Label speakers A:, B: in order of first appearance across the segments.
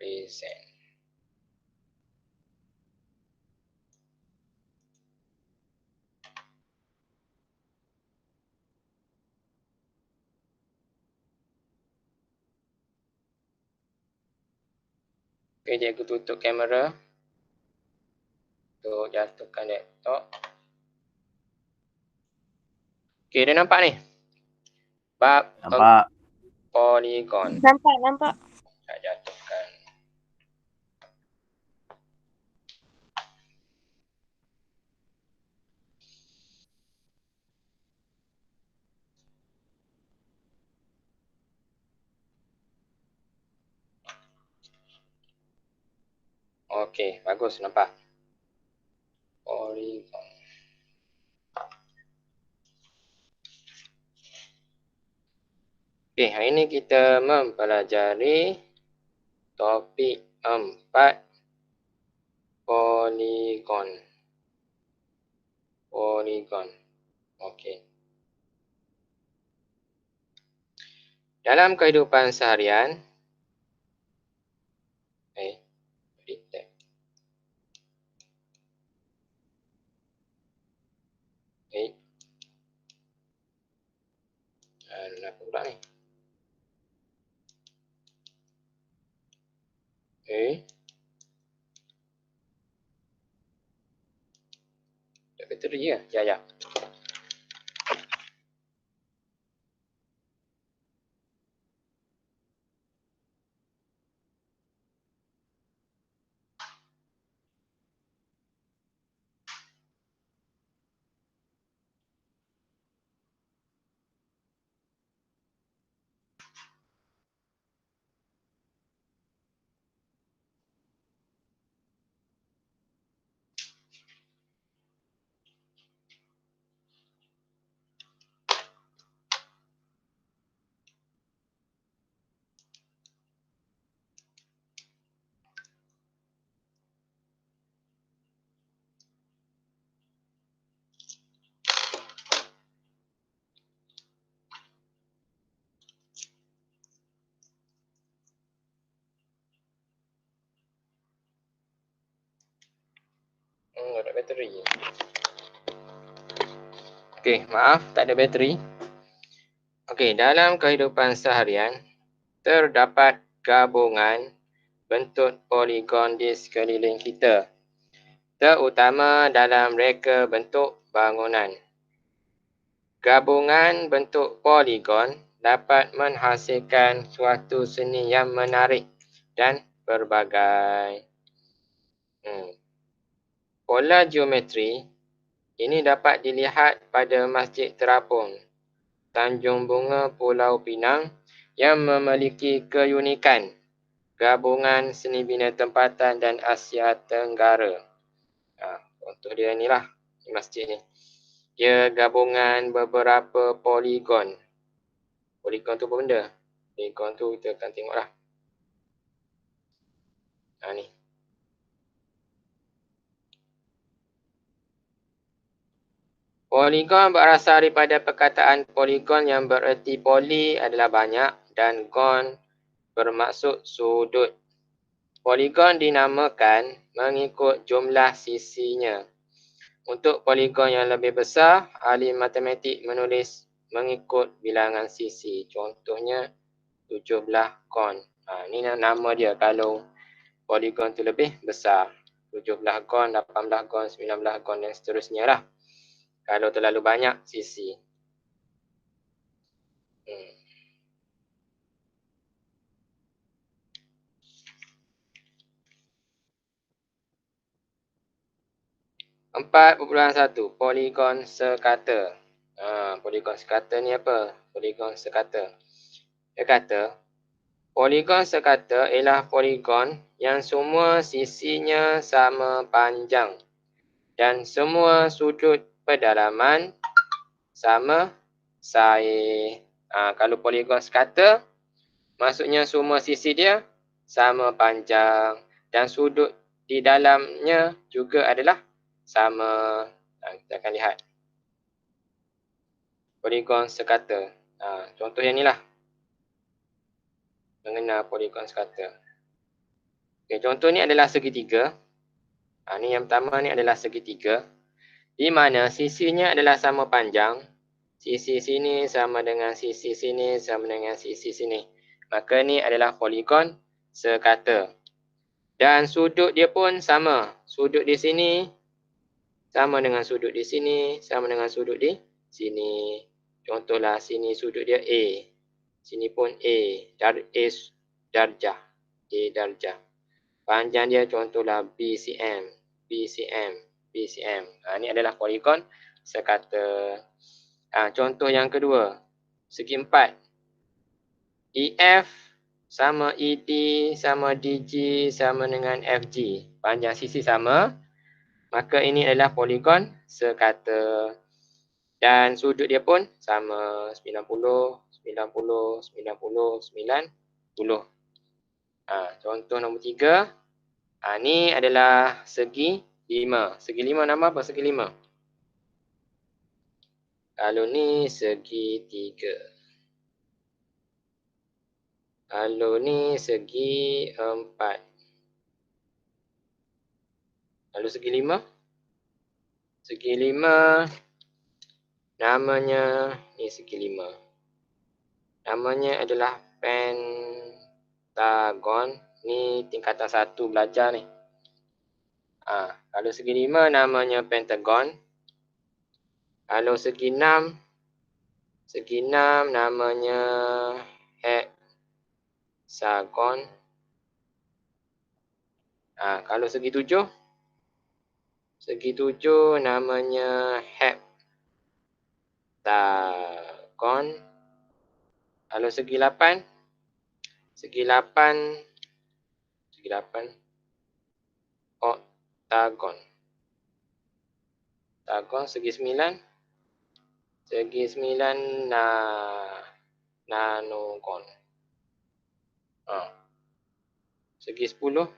A: present. Okay, cikgu tutup kamera untuk jatuhkan laptop. Okay, dah nampak ni? Bab
B: Nampak.
A: Polygon.
C: Nampak.
A: Tak jatuhkan. Okay, bagus nampak. Polygon. Okay, hari ini kita mempelajari topik 4 Polygon. Polygon. Okay. Dalam kehidupan seharian, detect. Kenapa pula ni? Tak bateri ya? Ya. Tak ada bateri. Okey, maaf tak ada bateri. Okey, dalam kehidupan seharian terdapat gabungan bentuk poligon di sekeliling kita, terutama dalam reka bentuk bangunan. Gabungan bentuk poligon dapat menghasilkan suatu seni yang menarik dan berbagai. Pola geometri ini dapat dilihat pada Masjid Terapung, Tanjung Bunga, Pulau Pinang yang memiliki keunikan gabungan seni bina tempatan dan Asia Tenggara. Contoh dia inilah masjid ni. Dia gabungan beberapa poligon. Poligon tu apa benda? Poligon tu kita akan tengoklah. Ni. Poligon berasal daripada perkataan poligon yang bererti poli adalah banyak dan gon bermaksud sudut. Poligon dinamakan mengikut jumlah sisinya. Untuk poligon yang lebih besar, ahli matematik menulis mengikut bilangan sisi. Contohnya 17 gon. Ini nama dia kalau poligon tu lebih besar. 17 gon, 18 gon, 19 gon dan seterusnya lah. Kalau terlalu banyak sisi. Empat 4.1 poligon sekata. Poligon sekata ni apa? Poligon sekata. Dia kata, poligon sekata ialah poligon yang semua sisinya sama panjang dan semua sudut pedalaman sama saiz. Kalau poligon sekata, maksudnya semua sisi dia sama panjang dan sudut di dalamnya juga adalah sama. Kita akan lihat poligon sekata. Contoh yang inilah mengenal poligon sekata. Okay, contoh ni adalah segitiga. Ni yang pertama ni adalah segitiga. Di mana sisinya adalah sama panjang. Sisi sini sama dengan sisi sini sama dengan sisi sini. Maka ni adalah poligon sekata. Dan sudut dia pun sama. Sudut di sini sama dengan sudut di sini, sama dengan sudut di sini. Contohlah sini sudut dia A. Sini pun A. Darjah. A darjah. Panjang dia contohlah BCM. BCM. BCM. Ini adalah poligon sekata. Contoh yang kedua. Segi empat. EF sama ED sama DG sama dengan FG. Panjang sisi sama. Maka ini adalah poligon sekata. Dan sudut dia pun sama 90, 90, 90, 90. Contoh nombor 3. Ni adalah segi 5. Segi 5 nama apa? Segi 5. Kalau ni segi 3. Kalau ni segi 4. Lalu segi 5. Segi 5 namanya ni segi 5. Namanya adalah pentagon. Ni tingkatan 1 belajar ni. Kalau segi 5 namanya pentagon. Kalau segi 6 namanya hexagon. Kalau segi 7 namanya heptagon. Kalau segi 8 oktagon. Segi 9 nanogon. Segi 10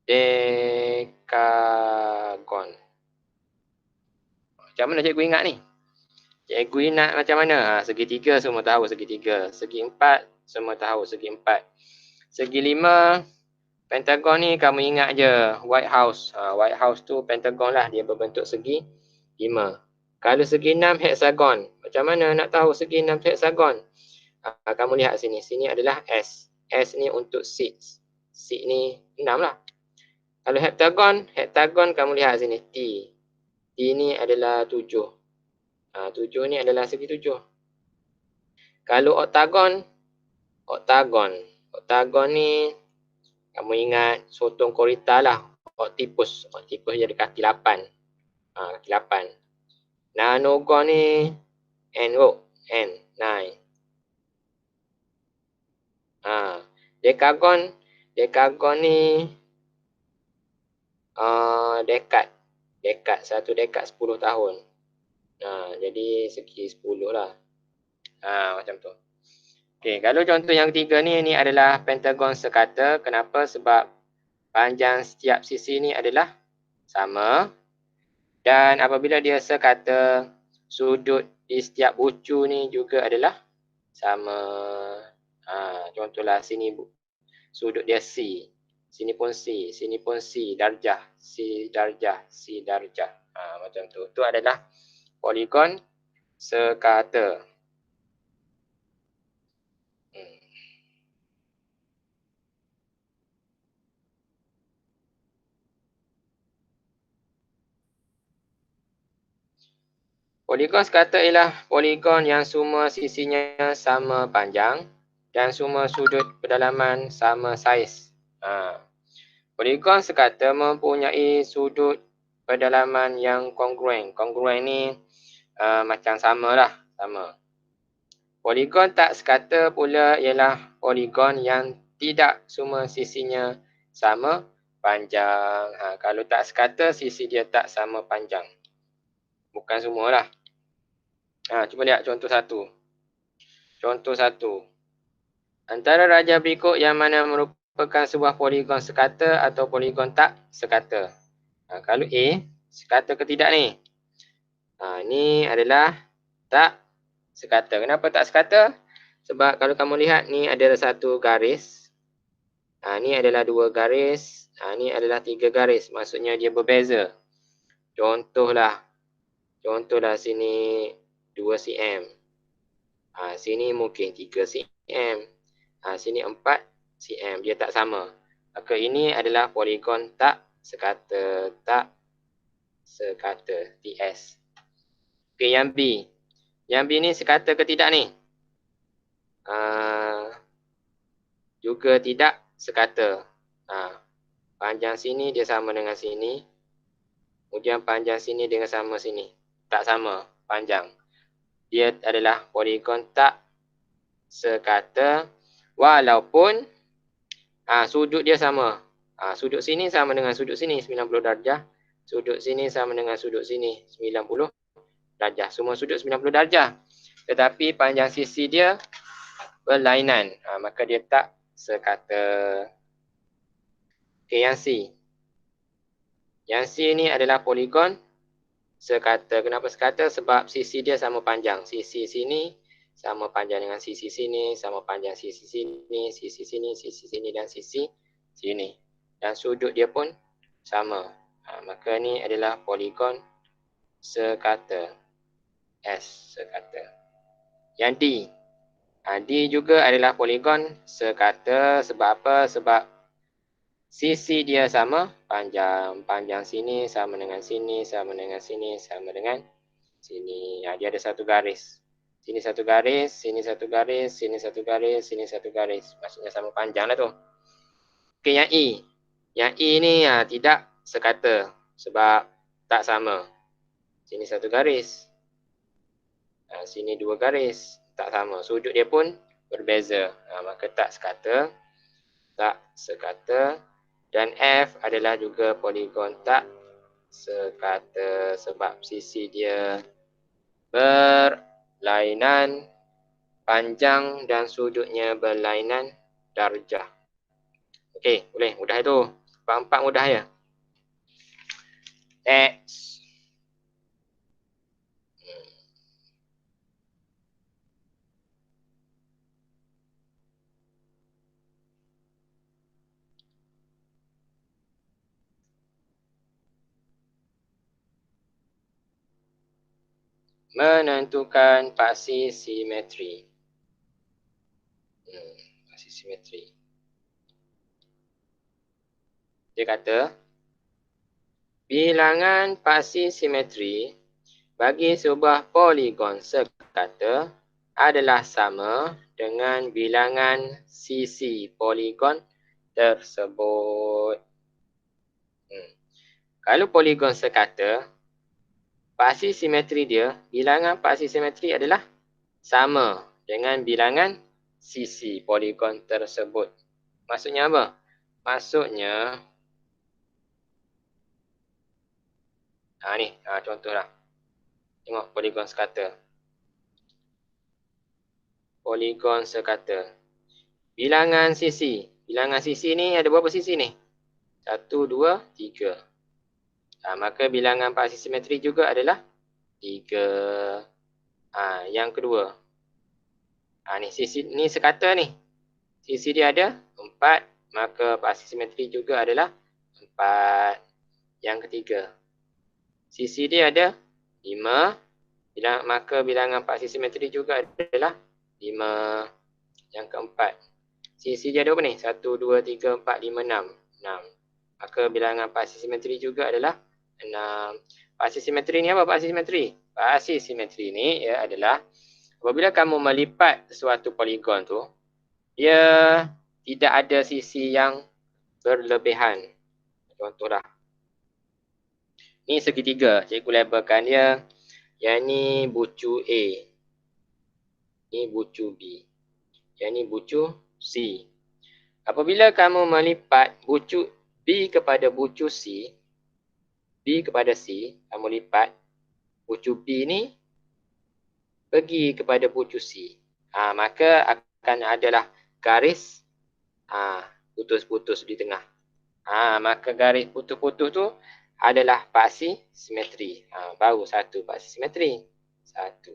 A: dekagon. Macam mana cikgu ingat ni? Cikgu ingat macam mana? Segi 3 semua tahu segi 3. Segi 4 semua tahu segi 4. Segi 5 pentagon ni kamu ingat je White House. White House tu pentagon lah, dia berbentuk segi 5. Kalau segi 6 hexagon. Macam mana nak tahu segi 6 hexagon? Kamu lihat sini. Sini adalah S. S ni untuk 6. 6 ni 6 lah. Kalau heptagon kamu lihat sini T. T ni adalah 7. 7 ni adalah segi 7. Kalau oktagon ni kamu ingat sotong korita lah. Oktipus dia ada kaki 8. Kaki 8. Nanogon ni N, 9. Dekagon ni dekad. Satu dekad 10 tahun. Jadi segi 10 lah. Macam tu. Okey, kalau contoh yang ketiga ni adalah pentagon sekata. Kenapa? Sebab panjang setiap sisi ni adalah sama. Dan apabila dia sekata, sudut di setiap bucu ni juga adalah sama. Contohlah sini sudut dia C. Sini pun C. Sini pun C. Darjah. C darjah. C darjah. Macam tu. Itu adalah poligon sekata. Poligon sekata ialah poligon yang semua sisinya sama panjang dan semua sudut pedalaman sama saiz. Poligon sekata mempunyai sudut pedalaman yang kongruen. Kongruen ni macam samalah, sama. Poligon tak sekata pula ialah poligon yang tidak semua sisinya sama panjang. Kalau tak sekata, sisi dia tak sama panjang. Bukan semualah. Cuba lihat contoh 1. Contoh 1. Antara raja berikut yang mana merupakan sebuah poligon sekata atau poligon tak sekata? Kalau A, sekata ke tidak ni? Ni adalah tak sekata. Kenapa tak sekata? Sebab kalau kamu lihat ni ada satu garis. Ni adalah 2 garis. Ni adalah 3 garis. Maksudnya dia berbeza. Contohlah sini 2 cm. Sini mungkin 3 cm. Sini 4 cm. Dia tak sama. Maka ini adalah poligon tak sekata. Tak sekata. TS. Okey, yang B. Yang B ni sekata ke tidak ni? Juga tidak sekata. Panjang sini dia sama dengan sini. Kemudian panjang sini dengan sama sini. Tak sama panjang. Dia adalah poligon tak sekata walaupun sudut dia sama. Sudut sini sama dengan sudut sini 90 darjah. Sudut sini sama dengan sudut sini 90 darjah. Semua sudut 90 darjah. Tetapi panjang sisi dia berlainan. Maka dia tak sekata. Okey, yang C. Yang C ni adalah poligon sekata. Kenapa sekata? Sebab sisi dia sama panjang. Sisi sini sama panjang dengan sisi sini, sama panjang sisi sini, sisi sini, sisi sini dan sisi sini. Dan sudut dia pun sama. Maka ni adalah poligon sekata. S sekata. Yang D. D juga adalah poligon sekata. Sebab apa? Sebab sisi dia sama panjang. Panjang sini sama dengan sini, sama dengan sini, sama dengan sini. Dia ada satu garis. Sini satu garis, sini satu garis, sini satu garis, sini satu garis. Maksudnya sama panjang lah tu. Okey, yang E. Yang E ni tidak sekata. Sebab tak sama. Sini satu garis. Sini dua garis. Tak sama. Sudut dia pun berbeza. Maka tak sekata. Tak sekata. Dan F adalah juga poligon tak sekata. Sebab sisi dia berlainan panjang dan sudutnya berlainan darjah. Okey, boleh. Mudah itu. Empat mudah ya. Next. Menentukan paksi simetri. Paksi simetri. Dia kata, bilangan paksi simetri bagi sebuah poligon sekata adalah sama dengan bilangan sisi poligon tersebut. Kalau poligon sekata, paksi simetri dia, bilangan paksi simetri adalah sama dengan bilangan sisi poligon tersebut. Maksudnya apa? Maksudnya, ni contohlah. Tengok poligon sekata. Poligon sekata. Bilangan sisi. Bilangan sisi ni ada berapa sisi ni? 1, 2, 3. Maka bilangan paksi simetri juga adalah 3. Yang kedua. Ni sisi ni sekata ni. Sisi dia ada 4. Maka paksi simetri juga adalah 4. Yang ketiga. Sisi dia ada 5. Maka bilangan paksi simetri juga adalah 5. Yang keempat. Sisi dia ada apa ni? 1, 2, 3, 4, 5, 6. 6. Maka bilangan paksi simetri juga adalah 6. Paksi simetri ni apa paksi simetri? Paksi simetri ni adalah apabila kamu melipat suatu poligon tu, dia tidak ada sisi yang berlebihan. Contohlah. Ni segitiga. Cikgu labelkan dia. Yang ni bucu A. Ni bucu B. Yang ni bucu C. Apabila kamu melipat bucu B kepada bucu C, B kepada C, kamu lipat, bucu B ni pergi kepada bucu C. Maka akan adalah garis putus-putus di tengah. Maka garis putus-putus tu adalah paksi simetri. Baru satu paksi simetri. Satu.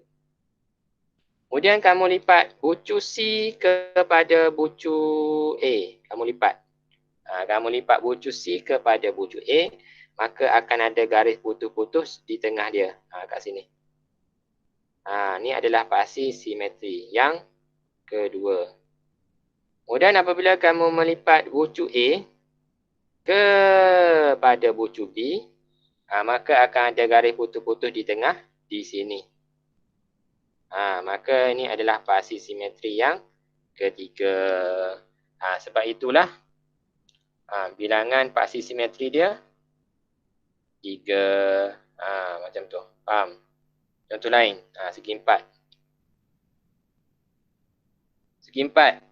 A: Kemudian kamu lipat bucu C kepada bucu A. Kamu lipat. Kamu lipat bucu C kepada bucu A, maka akan ada garis putus-putus di tengah dia. Kat sini. Ni adalah pasi simetri yang kedua. Kemudian apabila kamu melipat bucu A kepada bucu B, maka akan ada garis putus-putus di tengah di sini. Maka ini adalah pasi simetri yang ketiga. Sebab itulah bilangan pasi simetri dia 3. Macam tu. Faham? Contoh lain. Segi 4. Segi 4.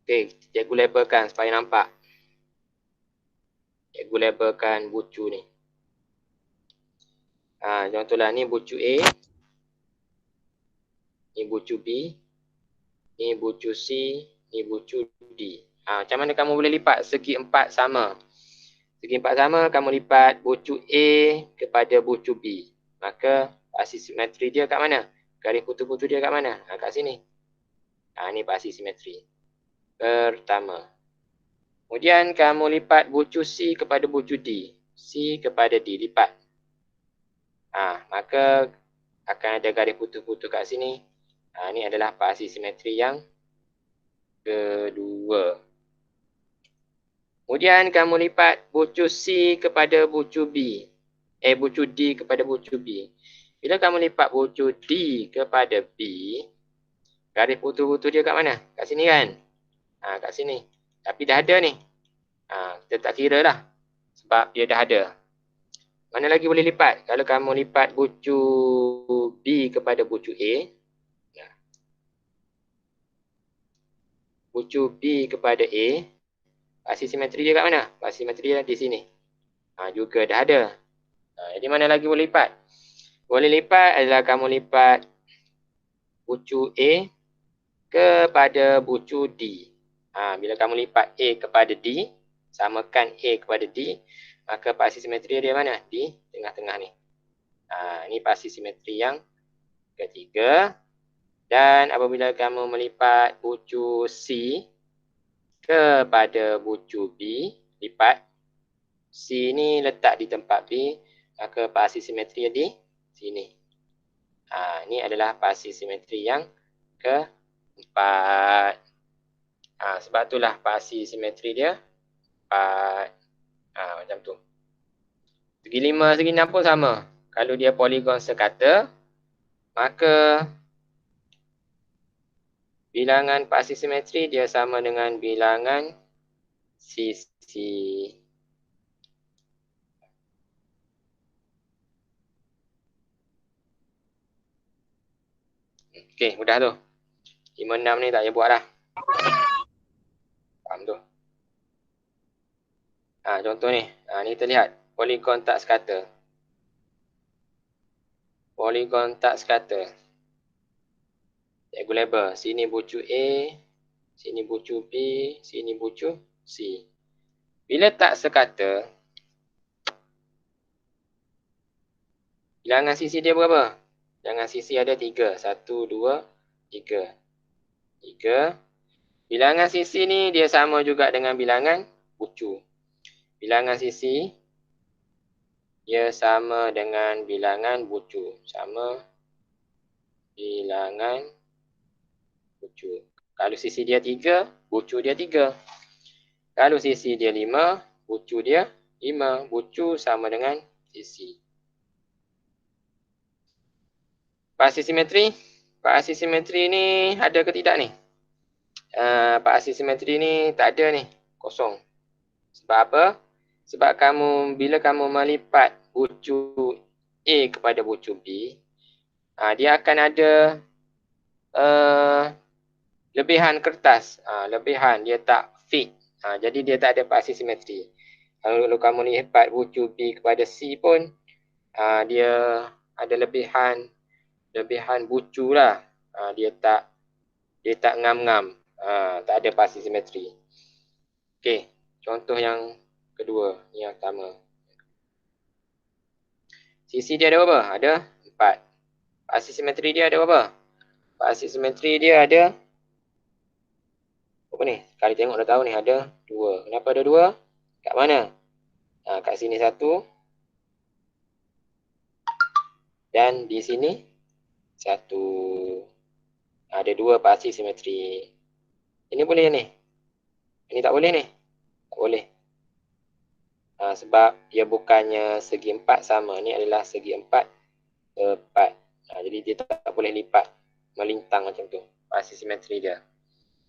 A: Okey, cikgu labelkan supaya nampak. Cikgu labelkan bucu ni. Contohlah ni bucu A. Ni bucu B. Ni bucu C. Ni bucu D. Macam mana kamu boleh lipat segi 4 sama? Segi 4 sama, kamu lipat bucu A kepada bucu B. Maka pasi simetri dia kat mana? Garis putus-putus dia kat mana? Kat sini. Ni pasi simetri pertama. Kemudian kamu lipat bucu C kepada bucu D. C kepada D, lipat. Maka akan ada garis putus-putus kat sini. Ini adalah pasi simetri yang kedua. Kemudian kamu lipat bucu C kepada bucu B. Bucu D kepada bucu B. Bila kamu lipat bucu D kepada B, garis putus-putus dia kat mana? Kat sini kan? Kat sini. Tapi dah ada ni. Kita tak kira lah. Sebab dia dah ada. Mana lagi boleh lipat? Kalau kamu lipat bucu B kepada bucu A. Bucu B kepada A. Pasi simetri dia kat mana? Pasi simetri dia di sini. Juga dah ada. Jadi mana lagi boleh lipat? Boleh lipat adalah kamu lipat bucu A kepada bucu D. Bila kamu lipat A kepada D, samakan A kepada D, maka pasi simetri dia mana? Di tengah-tengah ni. Ini pasi simetri yang ketiga. Dan apabila kamu melipat bucu C kepada bucu B, lipat. C ni letak di tempat B, maka pasi simetri di sini. Ini adalah pasi simetri yang keempat. Sebab itulah pasi simetri dia 4. Macam tu. Segi 5, segi 6 pun sama. Kalau dia poligon sekata, maka bilangan pasi simetri dia sama dengan bilangan sisi. Okey, mudah tu. 5, 6 ni tak payah buat lah. Faham tu. Contoh ni. Ni kita lihat. Poligon tak sekata. Poligon tak sekata. Cikgu label. Sini bucu A. Sini bucu B. Sini bucu C. Bila tak sekata, bilangan sisi dia berapa? Bilangan sisi ada 3. 1, 2, 3. 3. Bilangan sisi ni dia sama juga dengan bilangan bucu. Bilangan sisi dia sama dengan bilangan bucu. Sama bilangan bucu. Kalau sisi dia 3, bucu dia 3. Kalau sisi dia 5, bucu dia 5. Bucu sama dengan sisi. Pasi simetri. Pasi simetri ni ada ke tidak ni? Pasi simetri ni tak ada ni. Kosong. Sebab apa? Sebab bila kamu melipat bucu A kepada bucu B, dia akan ada lebihan kertas. Lebihan, dia tak fit. Jadi dia tak ada pasi simetri. Kalau kamu lipat bucu B kepada C pun, dia ada lebihan bucu lah. Dia tak ngam-ngam. Tak ada pasi simetri. Okey, contoh yang kedua, ni yang pertama. Sisi dia ada berapa? Ada 4. Pasi simetri dia ada berapa? Pasi simetri dia ada apa ni? Sekali tengok dah tahu ni, ada 2. Kenapa ada 2? Kat mana? Kat sini satu. Dan di sini satu. Ada dua pasti simetri. Ini boleh ni. Ini tak boleh ni. Tak boleh. Sebab dia bukannya segi empat sama. Ni adalah segi empat tepat. Jadi dia tak boleh lipat. Melintang macam tu. Pasti simetri dia.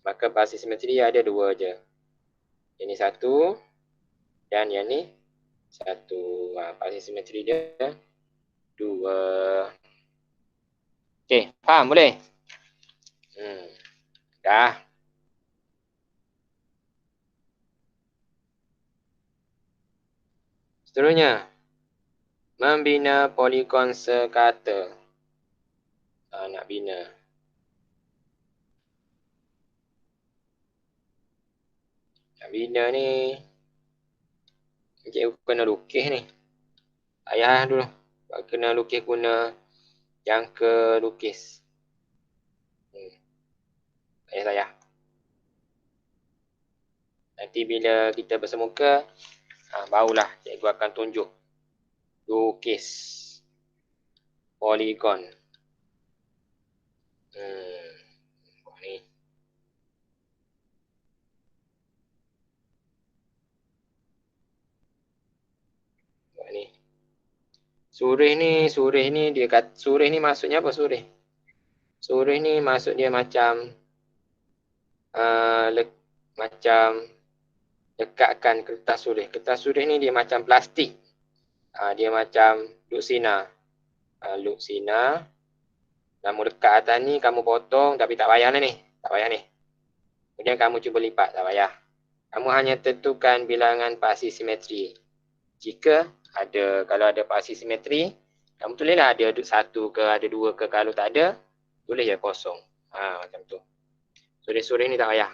A: Maka pasti simetri dia ada dua je. Yang ni satu. Dan yang ni satu. Pasti simetri dia dua. Okey, faham boleh? Dah. Seterusnya, membina poligon sekata. Nak bina. Nak bina ni, cikgu kena lukis ni. Ayah dulu. Kena lukis guna jangka lukis. Saya. Nanti bila kita bersemuka, barulah cikgu akan tunjuk lukis poligon. Ni. Buat ni. Surih ni dia kata surih ni maksudnya apa surih? Surih ni maksud dia macam macam dekatkan kertas surih. Kertas surih ni dia macam plastik. Dia macam luksina. Luksina. Kamu dekat atas ni, kamu potong tapi tak payah ni. Tak payah ni. Kemudian kamu cuba lipat, tak payah. Kamu hanya tentukan bilangan pasti simetri. Jika ada, kalau ada pasti simetri, kamu tulislah ada satu ke, ada dua ke. Kalau tak ada, tulis je kosong. Macam tu. Surih-surih ni tak payah.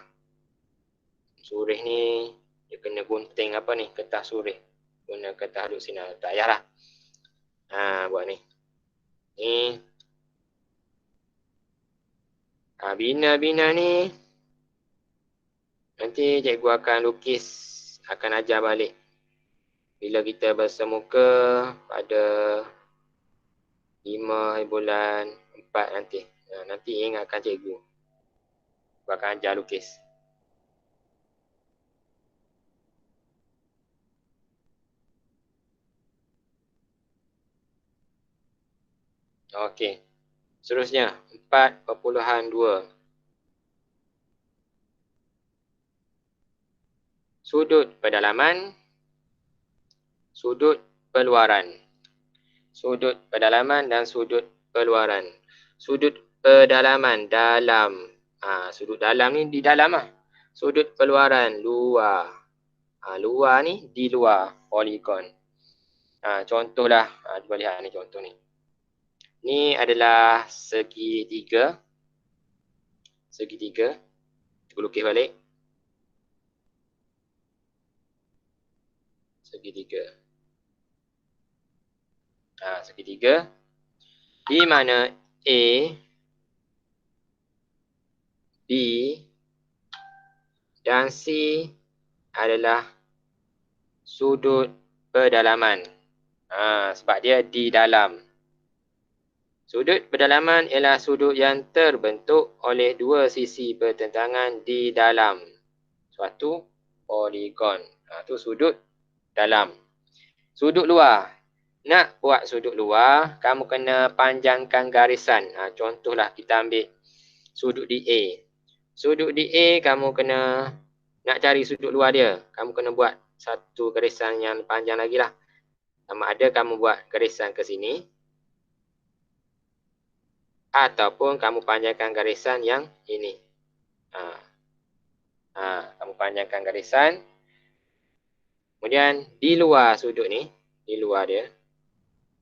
A: Surih ni, dia kena gunting apa ni, kertas surih. Guna kertas luksina. Tak payahlah. Buat ni. Ni. Bina-bina ni, nanti cikgu akan lukis, akan ajar balik. Bila kita bersemuka pada 5 bulan 4 nanti. Nanti ingatkan cikgu. Cikgu akan ajar lukis. Okey. Seterusnya, 4.2. Sudut pedalaman, sudut peluaran. Sudut pedalaman dan sudut peluaran. Sudut pedalaman, dalam. Sudut dalam ni di dalam lah. Sudut peluaran, luar. Luar ni di luar poligon. Contohlah, cuba lihat ni contoh ni. Ni adalah segitiga. Segitiga. Cuba lukis balik. Segitiga. Segitiga. Di mana A, B dan C adalah sudut pedalaman. Sebab dia di dalam. Sudut pedalaman ialah sudut yang terbentuk oleh dua sisi bertentangan di dalam suatu poligon. Itu sudut dalam. Sudut luar. Nak buat sudut luar, kamu kena panjangkan garisan. Contohlah kita ambil sudut DA. Sudut DA kamu kena, nak cari sudut luar dia, kamu kena buat satu garisan yang panjang lagi lah. Sama ada kamu buat garisan ke sini, ataupun kamu panjangkan garisan yang ini. Kamu panjangkan garisan. Kemudian di luar sudut ni, di luar dia,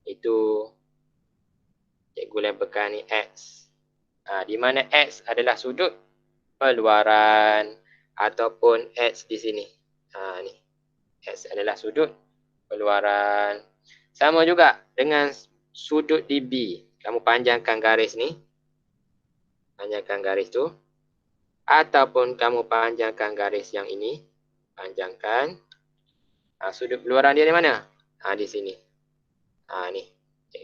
A: itu cikgu labelkan ni X. Di mana X adalah sudut peluaran ataupun X di sini. Ni. X adalah sudut peluaran. Sama juga dengan sudut di B. Kamu panjangkan garis ni. Panjangkan garis tu. Ataupun kamu panjangkan garis yang ini. Panjangkan. Sudut keluaran dia di mana? Di sini. Ni.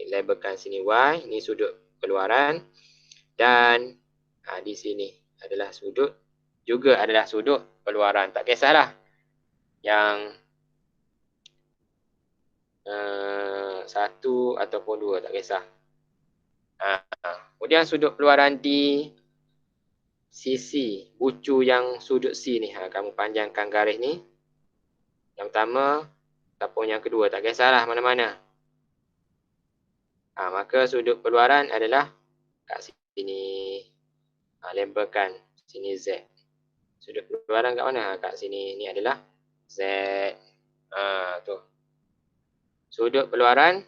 A: Labelkan sini Y. Ini sudut keluaran. Dan di sini adalah sudut. Juga adalah sudut keluaran. Tak kisahlah. Yang satu ataupun dua. Tak kisah. Kemudian sudut keluaran di sisi bucu yang sudut C ni. Kamu panjangkan garis ni. Yang pertama ataupun yang kedua. Tak kisahlah mana-mana. Maka sudut keluaran adalah kat sini. Labelkan sini Z. Sudut keluaran kat mana? Kat sini. Ni adalah Z. Tu. Sudut keluaran.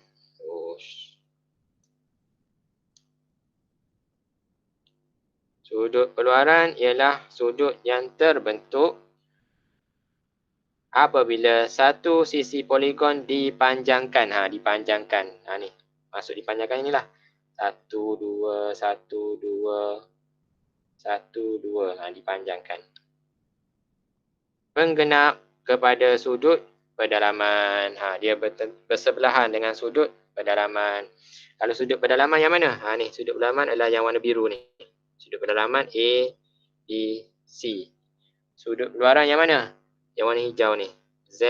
A: Sudut keluaran ialah sudut yang terbentuk apabila satu sisi poligon dipanjangkan. Dipanjangkan. Ni. Maksud dipanjangkan inilah. 1, 2, 1, 2, 1, 2. Dipanjangkan. Penggenap kepada sudut pedalaman. Dia bersebelahan dengan sudut pedalaman. Kalau sudut pedalaman yang mana? Ni. Sudut pedalaman adalah yang warna biru ni. Sudut pedalaman A, B, C. Sudut keluaran yang mana? Yang warna hijau ni. Z,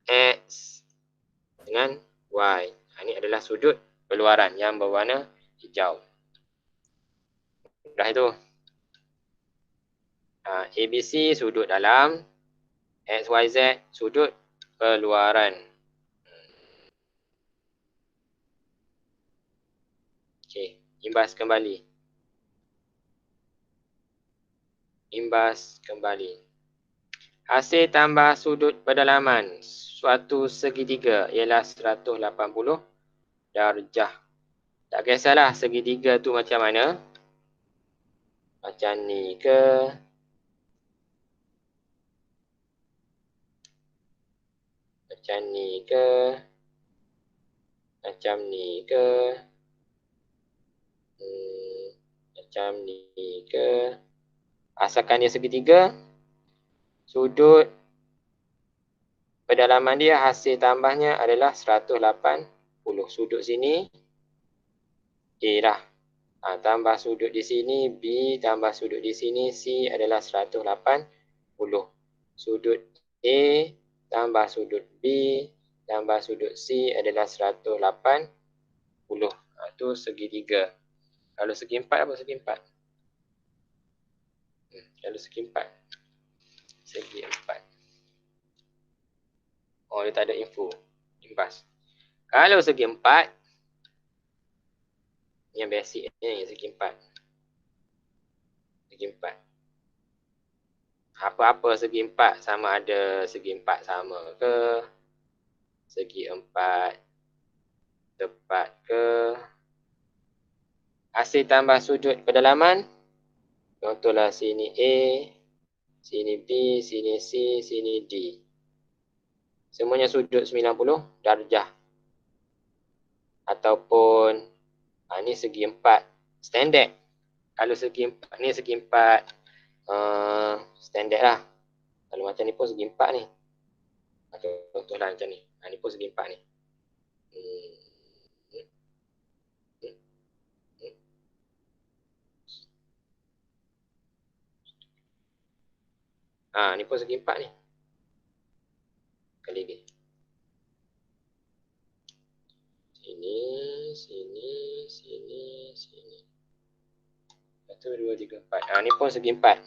A: X dengan Y. Ini adalah sudut keluaran yang berwarna hijau. Dah itu. ABC sudut dalam. XYZ sudut keluaran. Okey, imbas kembali. Imbas kembali. Hasil tambah sudut pedalaman suatu segitiga ialah 180 darjah. Tak kisahlah segitiga tu macam mana. Macam ni ke? Macam ni ke? Macam ni ke? Macam ni ke? Asalkan dia segitiga, sudut pedalaman dia hasil tambahnya adalah 180. Sudut sini A lah. Tambah sudut di sini B, tambah sudut di sini C adalah 180. Sudut A tambah sudut B tambah sudut C adalah 180. Itu segitiga. Kalau segi empat apa segi empat? Kalau segi empat. Segi empat. Dia tak ada info. Imbas. Kalau segi empat. Yang basic ni segi empat. Segi empat. Apa-apa segi empat sama ada segi empat sama ke? Segi empat tepat ke? Hasil tambah sudut pedalaman. Contohlah sini A, sini B, sini C, sini D. Semuanya sudut 90 darjah. Ataupun ni segi empat standard. Kalau segi empat ni segi empat standard lah. Kalau macam ni pun segi empat ni. Contohlah macam ni. Ni pun segi empat ni. Ni pun segi empat ni. Kali lagi. Sini, sini, sini, sini. 1, 2, 3, 4. Ni pun segi empat.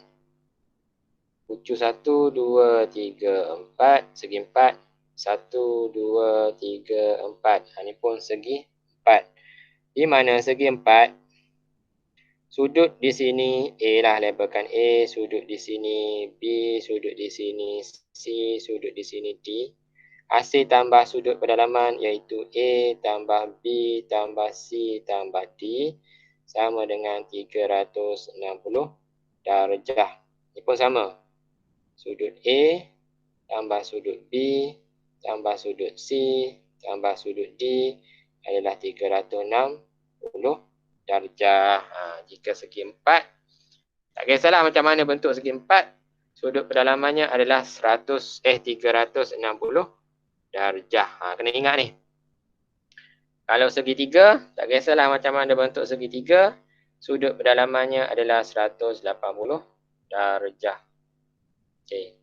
A: Bucu 1, 2, 3, 4. Segi empat. 1, 2, 3, 4. Ni pun segi empat. Di mana segi empat? Sudut di sini A lah, labelkan A. Sudut di sini B. Sudut di sini C. Sudut di sini D. Hasil tambah sudut pedalaman iaitu A tambah B tambah C tambah D sama dengan 360 darjah. Ini pun sama. Sudut A tambah sudut B tambah sudut C tambah sudut D adalah 360 darjah. Jika segi empat, tak kisahlah macam mana bentuk segi empat. Sudut pedalamannya adalah 360 darjah. Kena ingat ni. Kalau segitiga, tak kisahlah macam mana bentuk segitiga, sudut pedalamannya adalah 180 darjah. Okey.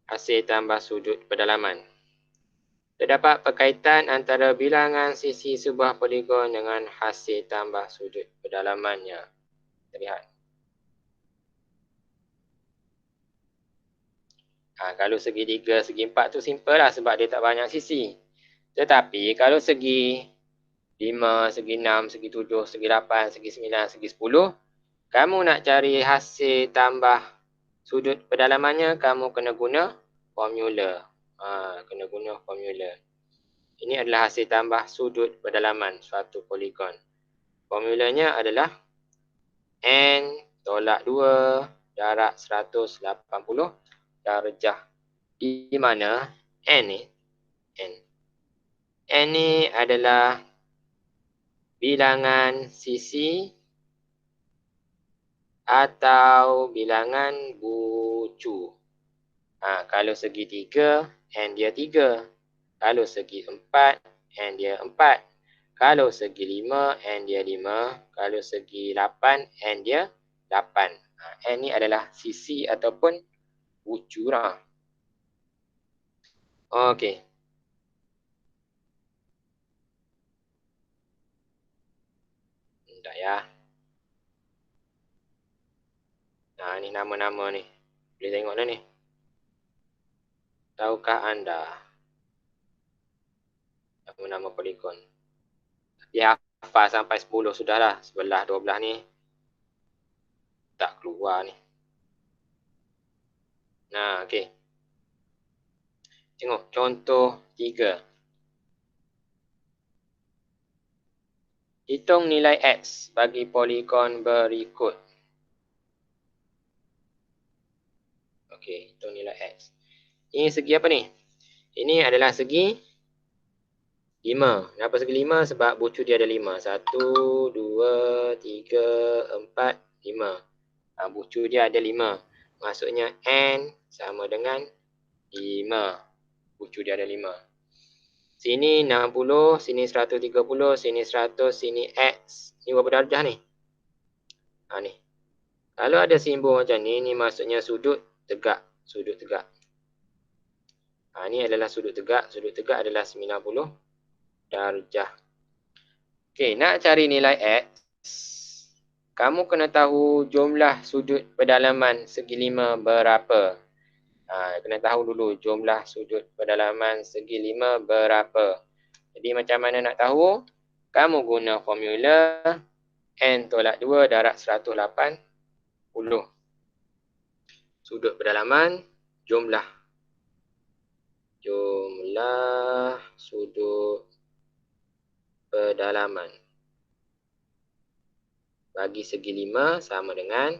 A: Hasil tambah sudut pedalaman. Terdapat perkaitan antara bilangan sisi sebuah poligon dengan hasil tambah sudut pedalamannya. Terlihat. Kalau segi 3, segi 4 tu simple lah sebab dia tak banyak sisi. Tetapi kalau segi 5, segi 6, segi 7, segi 8, segi 9, segi 10, kamu nak cari hasil tambah sudut pedalamannya, kamu kena guna formula. Kena guna formula. Ini adalah hasil tambah sudut pedalaman suatu poligon. Formulanya adalah N tolak 2 darab 180 darjah. Di mana N ni adalah bilangan sisi atau bilangan bucu. Kalau segi 3, N dia 3. Kalau segi 4, N dia 4. Kalau segi 5, N dia 5. Kalau segi 8, N dia 8. N ni adalah sisi ataupun bucu lah. Okey. Sekejap ya. Ni nama-nama ni. Boleh tengok dah ni. Tahukah anda nama-nama poligon? Dia hafal sampai 10 sudahlah. 11, 12 ni tak keluar ni. Okey. Tengok contoh 3. Hitung nilai X bagi poligon berikut. Okey, hitung nilai X. Ini segi apa ni? Ini adalah segi 5. Kenapa segi 5? Sebab bucu dia ada 5. 1, 2, 3, 4, 5. Bucu dia ada 5. Maksudnya N sama dengan 5. Bucu dia ada 5. Sini 60, sini 130, sini 100, sini X. Ni berapa darjah ni? Ni. Kalau ada simbol macam ni, ni maksudnya sudut tegak. Sudut tegak. Ni adalah sudut tegak. Sudut tegak adalah 90 darjah. Okey, nak cari nilai X, kamu kena tahu jumlah sudut pedalaman segi 5 berapa. Kena tahu dulu jumlah sudut pedalaman segi 5 berapa. Jadi macam mana nak tahu? Kamu guna formula N tolak 2 darab 180. Sudut pedalaman jumlah sudut pedalaman bagi segi 5 sama dengan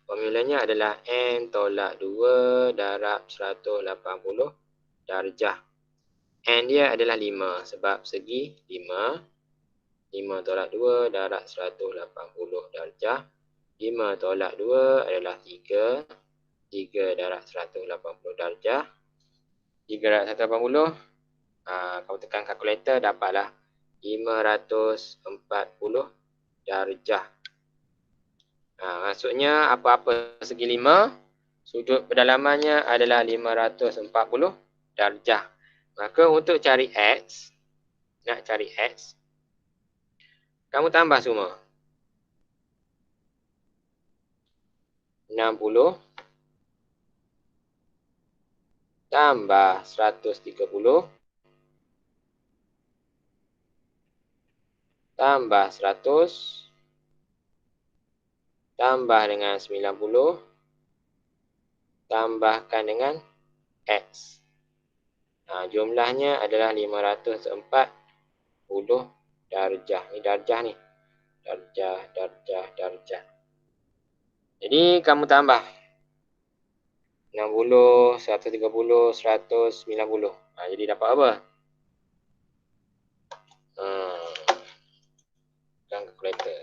A: formulanya adalah N tolak 2 darab 180 darjah. N dia adalah 5 sebab segi 5. 5 tolak 2 darab 180 darjah. 5 tolak 2 adalah 3. 3 darab 180 darjah. 3 darab 180. Kau tekan kalkulator dapatlah 540 darjah. Maksudnya apa-apa segi 5, sudut pedalamannya adalah 540 darjah. Maka untuk cari X, nak cari X, kamu tambah semua. 60 tambah 130 tambah 100 tambah dengan 90 tambahkan dengan X. Jumlahnya adalah 540 darjah. Ni darjah ni. Darjah. Jadi kamu tambah 60, 130, 190. Jadi dapat apa? Tekan kalkulator.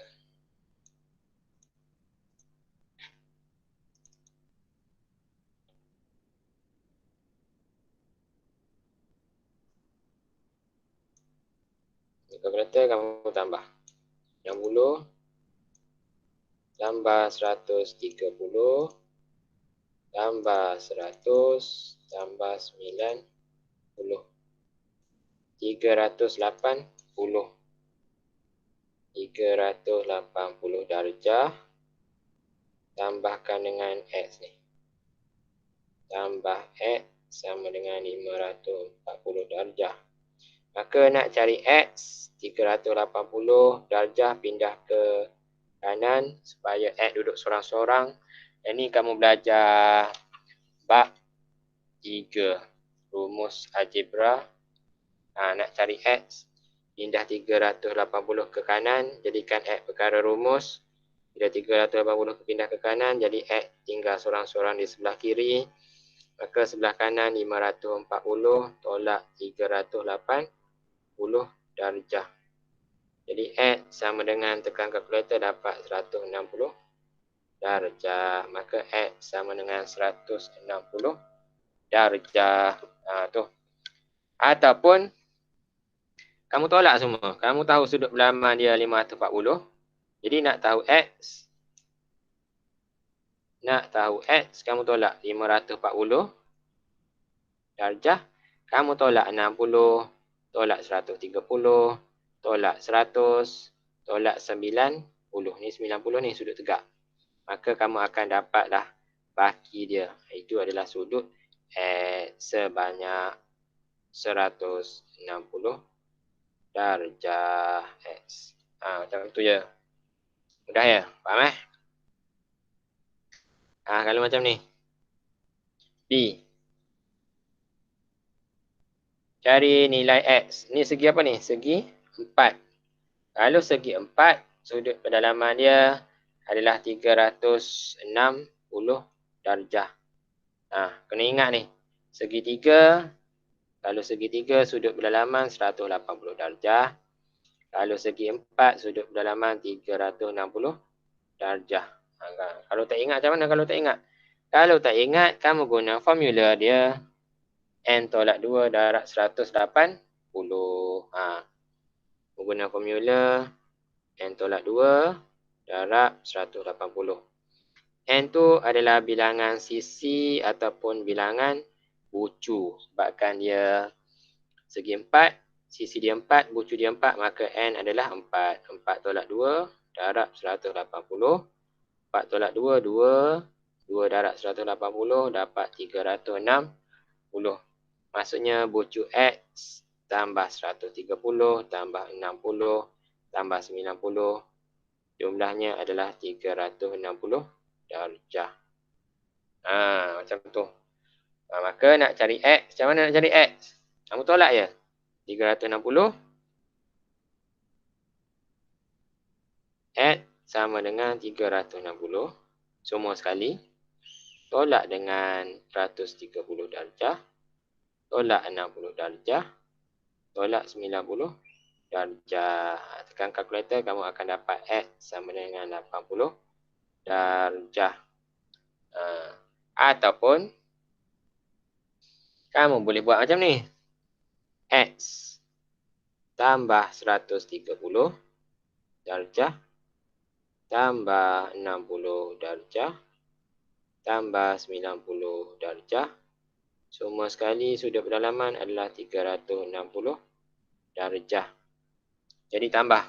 A: kalkulator kamu tambah 60 tambah 130 tambah 100 tambah 90 380 darjah tambahkan dengan X ni. Tambah X sama dengan 540 darjah. Maka nak cari X 380 darjah pindah ke kanan supaya X duduk sorang-sorang. Ini kamu belajar bab 3 rumus algebra. Nak cari X pindah 380 ke kanan, jadikan X perkara rumus. Bila 380 pindah ke kanan, jadi X tinggal sorang-sorang di sebelah kiri. Maka sebelah kanan 540 tolak 380 darjah. Jadi X sama dengan tekan kalkulator dapat 160 darjah. Maka X sama dengan 160 darjah. Tu. Ataupun kamu tolak semua. Kamu tahu sudut berlaman dia 540. Jadi nak tahu X. Kamu tolak 540 darjah. Kamu tolak 60. Tolak 130. Tolak 100. Tolak 90. Ni 90 ni sudut tegak. Maka kamu akan dapatlah baki dia. Itu adalah sudut X sebanyak 160 darjah X. Macam tu je. Mudah ya? Faham kalau macam ni. B. Cari nilai X. Ni segi apa ni? Segi 4. Kalau segi 4, sudut pendalaman dia adalah 360 darjah. Kena ingat ni. Segi 3. Kalau segi 3, sudut pendalaman 180 darjah. Kalau segi 4, sudut pendalaman 360 darjah. Kalau tak ingat macam mana kalau tak ingat? Kalau tak ingat, kamu guna formula dia. N tolak 2 darab 180. Guna formula N tolak 2 darab 180. N tu adalah bilangan sisi ataupun bilangan bucu. Sebabkan dia segi 4, sisi dia 4, bucu dia 4, maka N adalah 4. 4 tolak 2 darab 180. 4 tolak 2, 2. 2 darab 180 dapat 360. Maksudnya bucu X tambah 130 tambah 60 tambah 90. Jumlahnya adalah 360 darjah. Macam tu. Maka nak cari X. Macam mana nak cari X? Kamu tolak je. 360 X sama dengan 360. Semua sekali. Tolak dengan 130 darjah. Tolak 60 darjah. Tolak 90 darjah. Tekan kalkulator, kamu akan dapat X sama dengan 80 darjah. Ataupun kamu boleh buat macam ni. X tambah 130 darjah tambah 60 darjah tambah 90 darjah. Semua sekali sudut pendalaman adalah 360 darjah. Jadi tambah.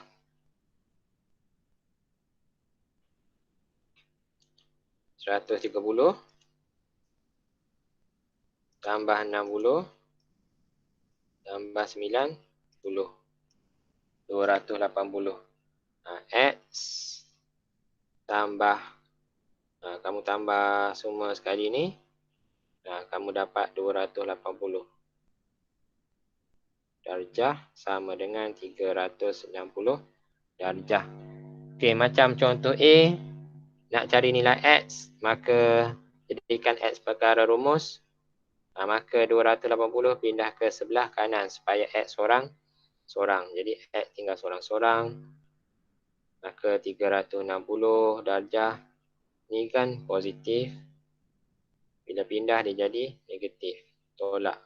A: Seratus 30 tambah 60 tambah 90. 280. X tambah. Kamu tambah semua sekali ni. Kamu dapat 280 darjah sama dengan 360 darjah. Okey, macam contoh A, nak cari nilai X, maka jadikan X perkara rumus. Maka 280 pindah ke sebelah kanan supaya X sorang. Jadi X tinggal sorang-sorang. Maka 360 darjah. Ni kan positif. Bila pindah dia jadi negatif. Tolak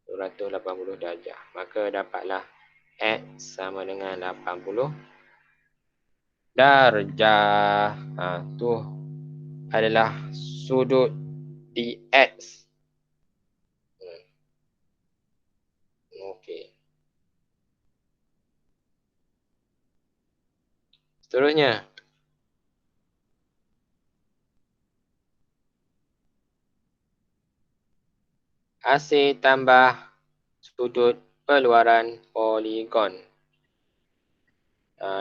A: 280 darjah. Maka dapatlah X sama dengan 80 darjah. Tu adalah sudut DX. Okey. Seterusnya, AC tambah sudut peluaran poligon.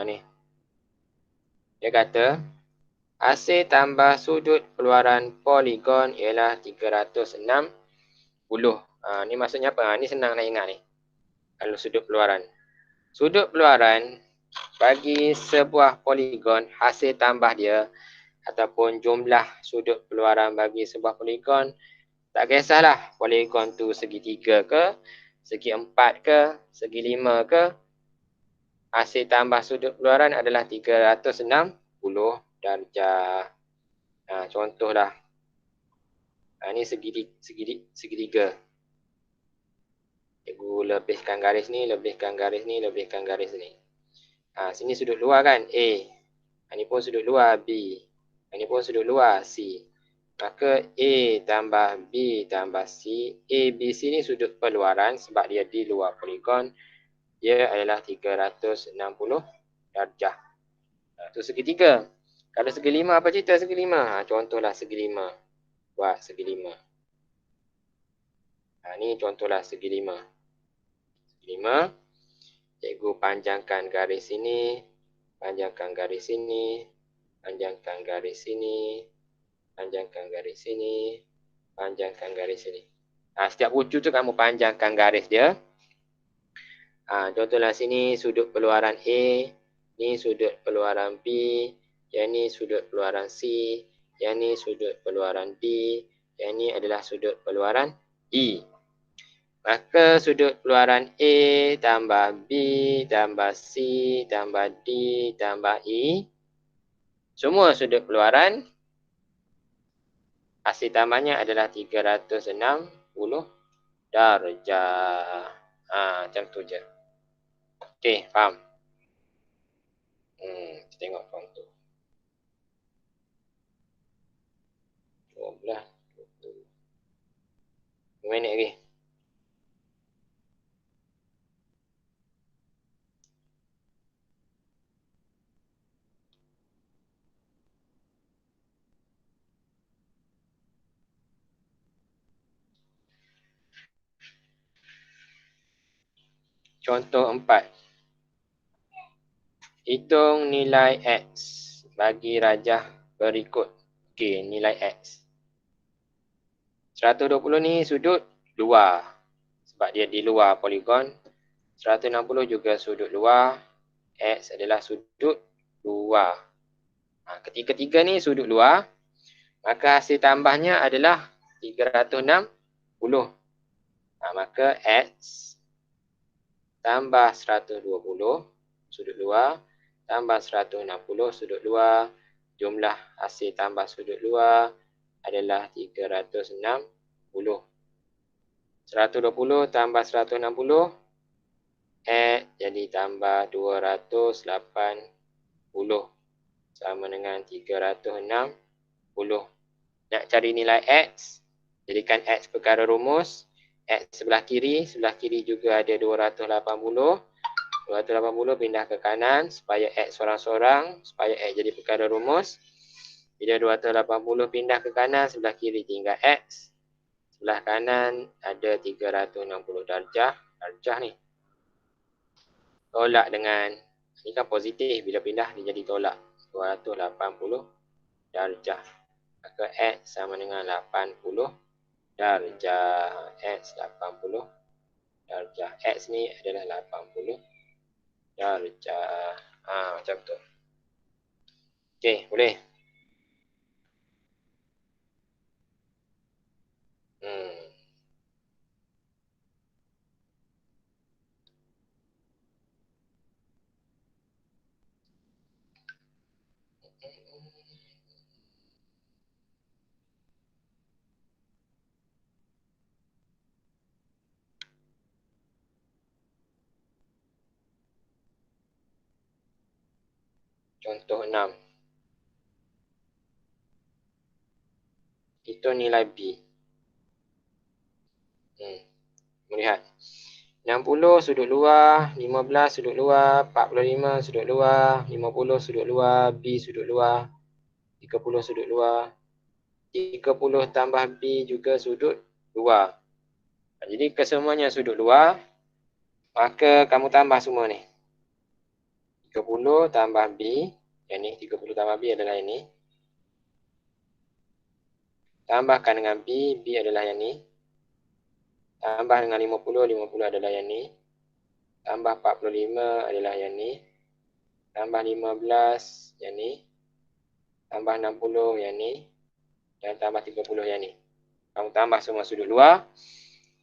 A: Ni. Dia kata, AC tambah sudut peluaran poligon ialah 360. Ni maksudnya apa? Ni senang nak ingat ni. Kalau sudut peluaran. Sudut peluaran bagi sebuah poligon, hasil tambah dia ataupun jumlah sudut peluaran bagi sebuah poligon, tak kisahlah poligon tu segi 3 ke, segi 4 ke, segi 5 ke, hasil tambah sudut peluaran adalah 360 darjah. Contohlah. Ni segitiga. Cikgu lebihkan garis ni, lebihkan garis ni, lebihkan garis ni. Sini sudut luar kan, A. Ni pun sudut luar, B. Ni pun sudut luar, C. Maka A tambah B tambah C. A, B, C ni sudut peluaran sebab dia di luar poligon. Dia adalah 360 darjah. Tu segi 3. Kalau segi 5, apa cerita segi 5? Contohlah segi 5. Buat segi 5. Ni contohlah segi 5. Segi 5. Cikgu panjangkan garis sini. Panjangkan garis sini. Panjangkan garis sini. Panjangkan garis sini. Panjangkan garis sini. Setiap ucu tu kamu panjangkan garis dia. Contohlah sini sudut peluaran A. Ni sudut peluaran B. Yang ni sudut peluaran C. Yang ni sudut peluaran D. Yang ni adalah sudut peluaran E. Maka sudut peluaran A tambah B tambah C tambah D tambah E. Semua sudut peluaran. Hasil tambahnya adalah 360 darjah. Macam tu je. Okey, faham? Kita tengok form tu. 12. 2 minit lagi. Contoh 4. Hitung nilai X bagi rajah berikut. Okey, nilai X. 120 ni sudut luar. Sebab dia di luar poligon. 160 juga sudut luar. X adalah sudut luar. Ketiga-tiga ni sudut luar. Maka hasil tambahnya adalah 360. Maka X tambah 120 sudut luar tambah 160 sudut luar, jumlah hasil tambah sudut luar adalah 360. 120 tambah 160 X jadi tambah 280 sama dengan 360. Nak cari nilai X, jadikan X perkara rumus. X sebelah kiri juga ada 280. 280 pindah ke kanan supaya X sorang-sorang, supaya X jadi perkara rumus. Bila 280 pindah ke kanan, sebelah kiri tinggal X. Sebelah kanan ada 360 darjah. Darjah ni. Tolak dengan, ni kan positif, bila pindah dia jadi tolak. 280 darjah. Maka X sama dengan 80 darjah. X 80 darjah. X ni adalah 80 darjah. Macam tu. Okey, boleh. Contoh 6. Itu nilai B. Melihat. 60 sudut luar, 15 sudut luar, 45 sudut luar, 50 sudut luar, B sudut luar, 30 sudut luar. 30 tambah B juga sudut luar. Jadi kesemuanya sudut luar, maka kamu tambah semua ni. 30 tambah B, yang ni 30 tambah B adalah yang ni. Tambahkan dengan B, B adalah yang ni. Tambah dengan 50, 50 adalah yang ni. Tambah 45 adalah yang ni. Tambah 15 yang ni. Tambah 60 yang ni. Dan tambah 30 yang ni. Kamu tambah semua sudut luar.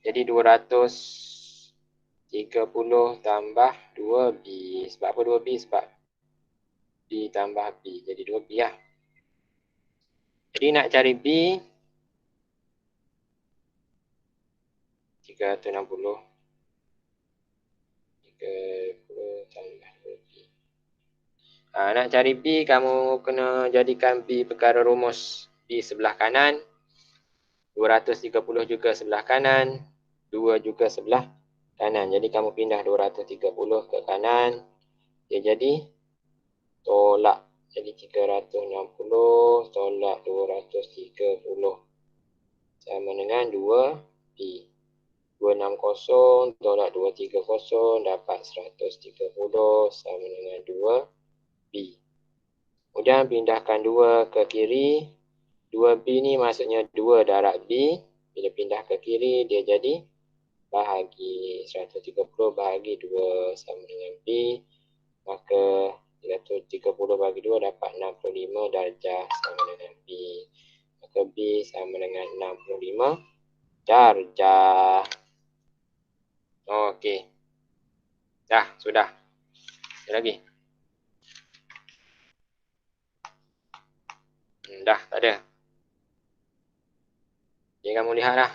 A: Jadi 230 tambah 2B. Sebab apa 2B? Sebab B tambah B. Jadi 2B lah. Jadi nak cari B 360. 30 tambah 2B. Nak cari B, kamu kena jadikan B perkara rumus. B sebelah kanan. 230 juga sebelah kanan. 2 juga sebelah kanan. Jadi kamu pindah 230 ke kanan. Dia jadi tolak. Jadi 360 tolak 230. Sama dengan 2B. 260 tolak 230 dapat 130 sama dengan 2B. Kemudian pindahkan 2 ke kiri. 2B ni maksudnya 2 darab B. Bila pindah ke kiri dia jadi bahagi 130 bahagi 2 sama dengan B. Maka 130 bahagi 2 dapat 65 darjah sama dengan B. Maka B sama dengan 65 darjah. Okey. Dah, sudah. Ada lagi? Dah, tak ada. Jadi kamu lihatlah.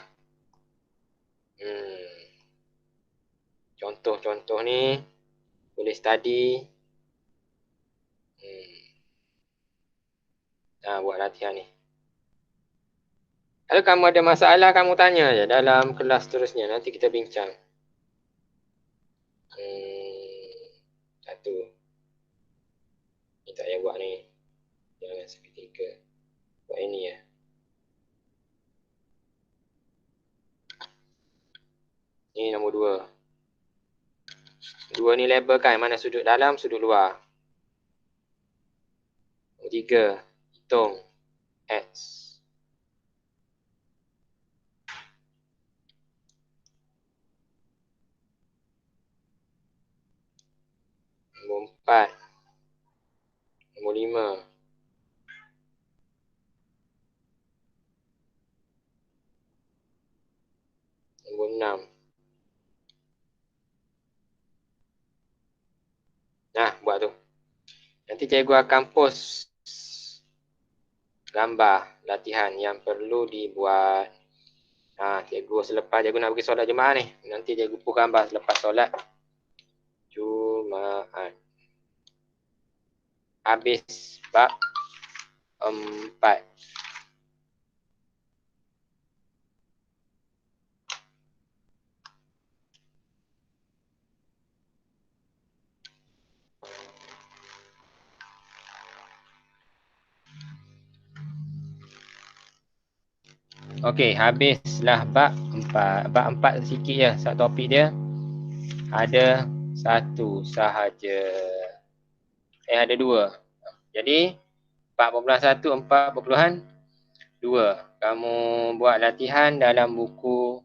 A: Contoh-contoh ni boleh study. Buat latihan ni. Kalau kamu ada masalah, kamu tanya je dalam kelas seterusnya. Nanti kita bincang. Satu. Ni tak payah buat ni. Jangan seketika. Buat ini ya. Ni nombor 2. 2 ni labelkan mana sudut dalam, sudut luar. Nombor 3. Hitung X. Nombor 4. Nombor 5. Nombor 6. Nah, buat tu. Nanti cikgu akan post gambar latihan yang perlu dibuat. Cikgu selepas cikgu nak pergi solat Jumaat ni. Nanti cikgu post gambar selepas solat Jumaat. Habis bab 4. Okey, habislah bab 4. Bab 4 sikit je. Satu topik dia ada satu sahaja. Ada 2. Jadi 4.1, 4.2. Kamu buat latihan dalam buku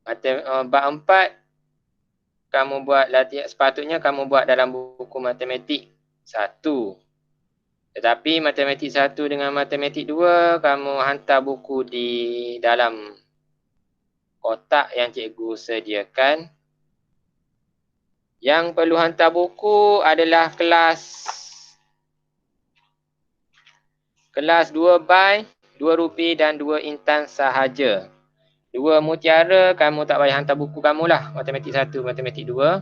A: bab 4. Kamu buat latihan, sepatutnya kamu buat dalam buku matematik 1. Tetapi matematik 1 dengan matematik 2, kamu hantar buku di dalam kotak yang cikgu sediakan. Yang perlu hantar buku adalah kelas 2 by 2 Rupi dan 2 Intan sahaja. 2 Mutiara, kamu tak payah hantar buku kamu lah. Matematik 1, matematik 2.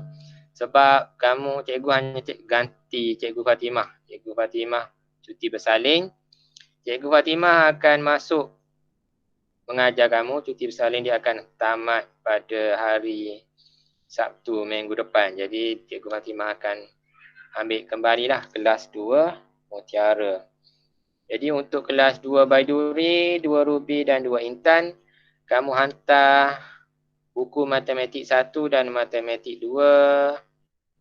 A: Sebab kamu, cikgu hanya ganti Cikgu Fatimah. Cikgu Fatimah cuti bersalin. Cikgu Fatimah akan masuk mengajar kamu. Cuti bersalin dia akan tamat pada hari Sabtu minggu depan. Jadi Cikgu Fatimah akan ambil kembalilah kelas 2 Mutiara. Jadi untuk kelas 2 Baiduri, 2 Ruby dan 2 Intan, kamu hantar buku matematik 1 dan matematik 2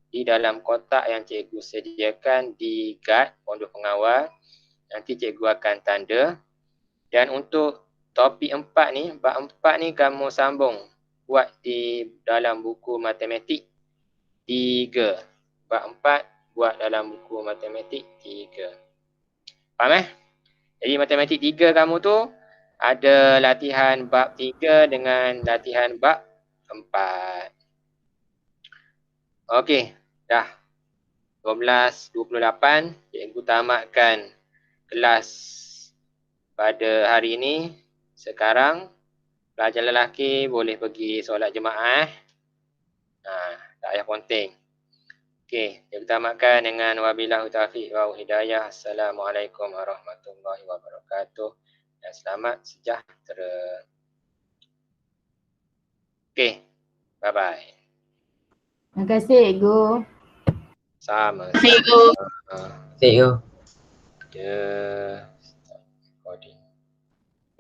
A: di dalam kotak yang cikgu sediakan di guide pondok pengawal. Nanti cikgu akan tanda. Dan untuk topik 4 ni, bab 4 ni kamu sambung buat di dalam buku matematik 3. Bab 4 buat dalam buku matematik 3. Faham Jadi matematik 3 kamu tu ada latihan bab 3 dengan latihan bab 4. Okey, dah 12.28 cikgu tamatkan kelas pada hari ini. Sekarang pelajar lelaki boleh pergi solat jemaah. Tak payah ponteng. Okey, kita tamatkan dengan wabillahi taufiq wal hidayah. Assalamualaikum warahmatullahi wabarakatuh. Dan selamat sejahtera. Okey, bye-bye.
B: Terima kasih, Cikgu.
A: Sama.
C: Cikgu.
A: Ya.